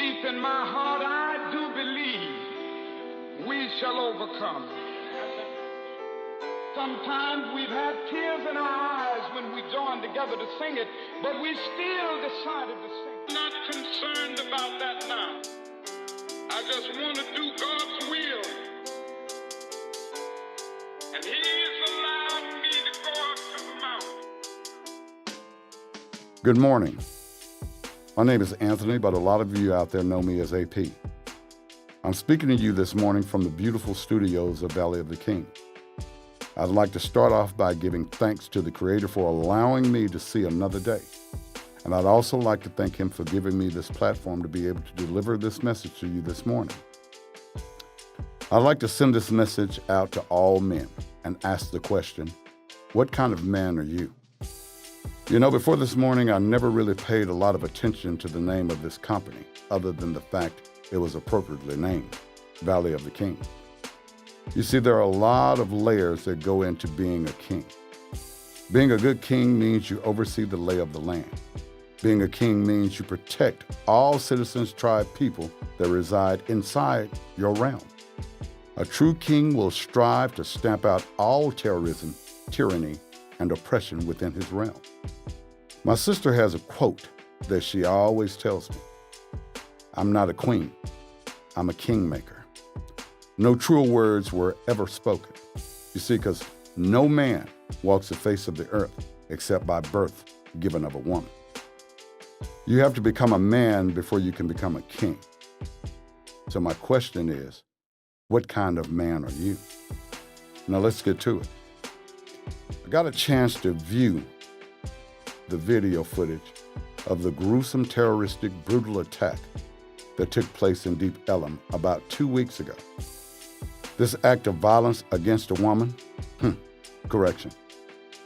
deep in my heart, I do believe we shall overcome. Sometimes we've had tears in our eyes when we joined together to sing it, but we still decided to sing it. I'm not concerned about that now. I just want to do God's will. And He's allowed me to go up to the mountain. Good morning. My name is Anthony, but a lot of you out there know me as AP. I'm speaking to you this morning from the beautiful studios of Valley of the King. I'd like to start off by giving thanks to the Creator for allowing me to see another day. And I'd also like to thank Him for giving me this platform to be able to deliver this message to you this morning. I'd like to send this message out to all men and ask the question, what kind of man are you? You know, before this morning, I never really paid a lot of attention to the name of this company, other than the fact it was appropriately named, Valley of the King. You see, there are a lot of layers that go into being a king. Being a good king means you oversee the lay of the land. Being a king means you protect all citizens, tribe, people that reside inside your realm. A true king will strive to stamp out all terrorism, tyranny, and oppression within his realm. My sister has a quote that she always tells me. I'm not a queen, I'm a kingmaker. No truer words were ever spoken. You see, because no man walks the face of the earth except by birth given of a woman. You have to become a man before you can become a king. So my question is, what kind of man are you? Now let's get to it. I got a chance to view the video footage of the gruesome, terroristic, brutal attack that took place in Deep Ellum about 2 weeks ago. This act of violence against a woman, correction,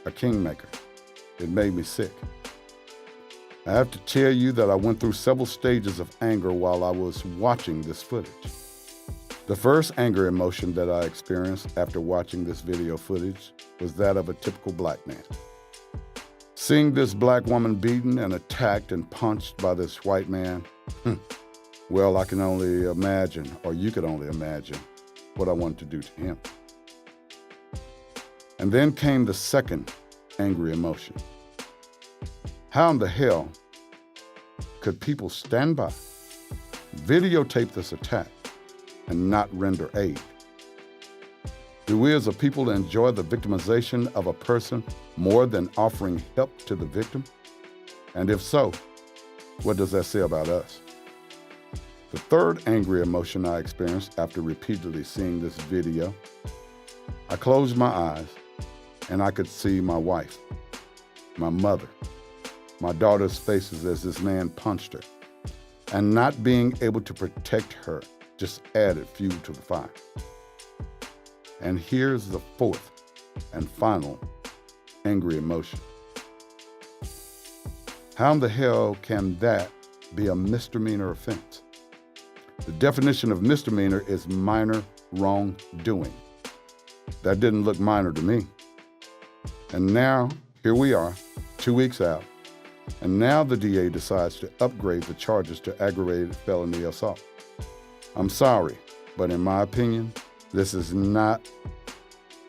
a kingmaker, it made me sick. I have to tell you that I went through several stages of anger while I was watching this footage. The first anger emotion that I experienced after watching this video footage was that of a typical black man. Seeing this black woman beaten and attacked and punched by this white man, well, I can only imagine, or you could only imagine, what I wanted to do to him. And then came the second angry emotion. How in the hell could people stand by, videotape this attack, and not render aid? Do we as a people enjoy the victimization of a person more than offering help to the victim? And if so, what does that say about us? The third angry emotion I experienced after repeatedly seeing this video, I closed my eyes and I could see my wife, my mother, my daughter's faces as this man punched her. And not being able to protect her just added fuel to the fire. And here's the fourth and final angry emotion. How in the hell can that be a misdemeanor offense? The definition of misdemeanor is minor wrongdoing. That didn't look minor to me. And now, here we are, 2 weeks out, and now the DA decides to upgrade the charges to aggravated felony assault. I'm sorry, but in my opinion, this is not,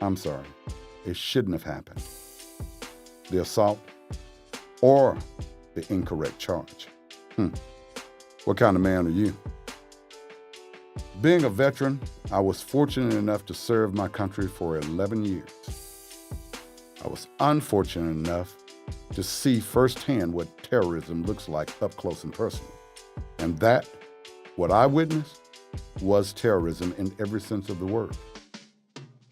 it shouldn't have happened. The assault or the incorrect charge. What kind of man are you? Being a veteran, I was fortunate enough to serve my country for 11 years. I was unfortunate enough to see firsthand what terrorism looks like up close and personal. And that, what I witnessed, was terrorism in every sense of the word.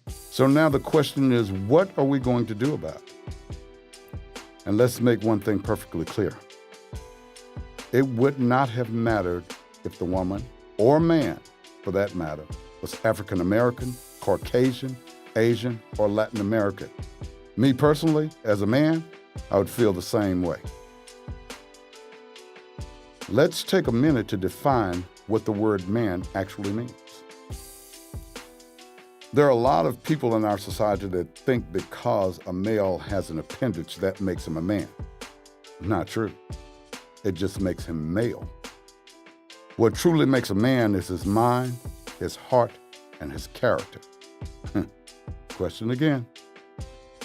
So now the question is, what are we going to do about it? And let's make one thing perfectly clear. It would not have mattered if the woman, or man for that matter, was African American, Caucasian, Asian, or Latin American. Me personally, as a man, I would feel the same way. Let's take a minute to define what the word man actually means. There are a lot of people in our society that think because a male has an appendage, that makes him a man. Not true. It just makes him male. What truly makes a man is his mind, his heart, and his character. Question again.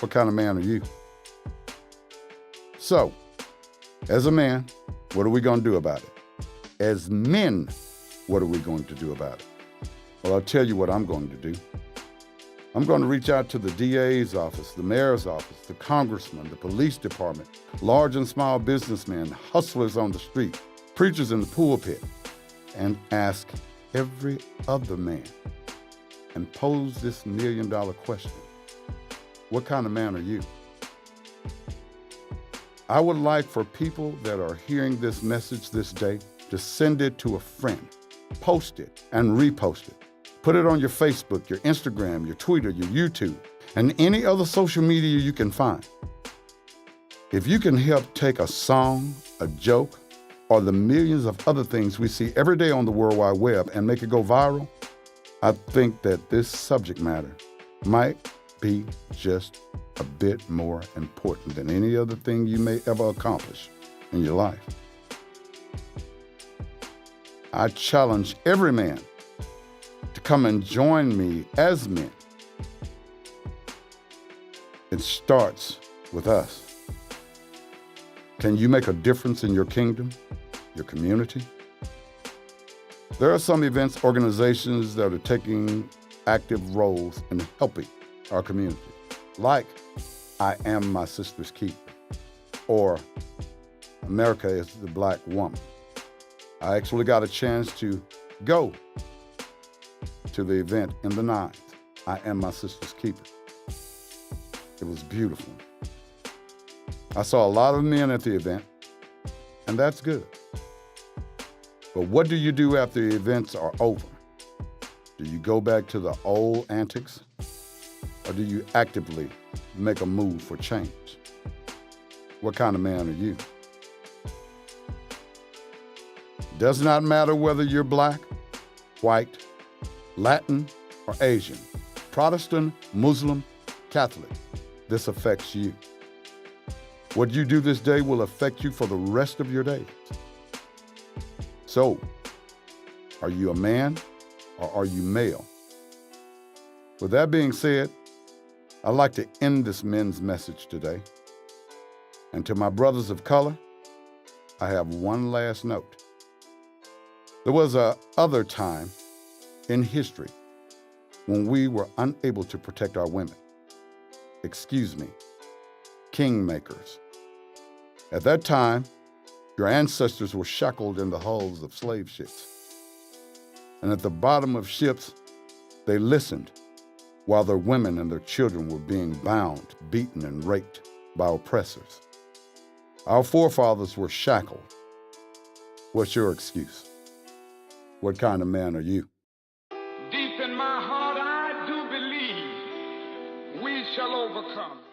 What kind of man are you? So, as a man, what are we going to do about it? As men, what are we going to do about it? Well, I'll tell you what I'm going to do. I'm going to reach out to the DA's office, the mayor's office, the congressman, the police department, large and small businessmen, hustlers on the street, preachers in the pulpit, and ask every other man and pose this $1 million question. What kind of man are you? I would like for people that are hearing this message this day to send it to a friend, post it and repost it. Put it on your Facebook, your Instagram, your Twitter, your YouTube, and any other social media you can find. If you can help take a song, a joke, or the millions of other things we see every day on the World Wide Web and make it go viral, I think that this subject matter might be just a bit more important than any other thing you may ever accomplish in your life. I challenge every man to come and join me as men. It starts with us. Can you make a difference in your kingdom, your community? There are some events, organizations that are taking active roles in helping our community, like I Am My Sister's Keeper, or America is the Black Woman. I actually got a chance to go to the event in the 9th, I Am My Sister's Keeper. It was beautiful. I saw a lot of men at the event, and that's good. But what do you do after the events are over? Do you go back to the old antics, or do you actively make a move for change? What kind of man are you? Does not matter whether you're black, white, Latin, or Asian, Protestant, Muslim, Catholic. This affects you. What you do this day will affect you for the rest of your days. So, are you a man or are you male? With that being said, I'd like to end this men's message today. And to my brothers of color, I have one last note. There was a other time in history when we were unable to protect our women. Excuse me, kingmakers. At that time, your ancestors were shackled in the hulls of slave ships. And at the bottom of ships, they listened while their women and their children were being bound, beaten, and raped by oppressors. Our forefathers were shackled. What's your excuse? What kind of man are you? Deep in my heart, I do believe we shall overcome.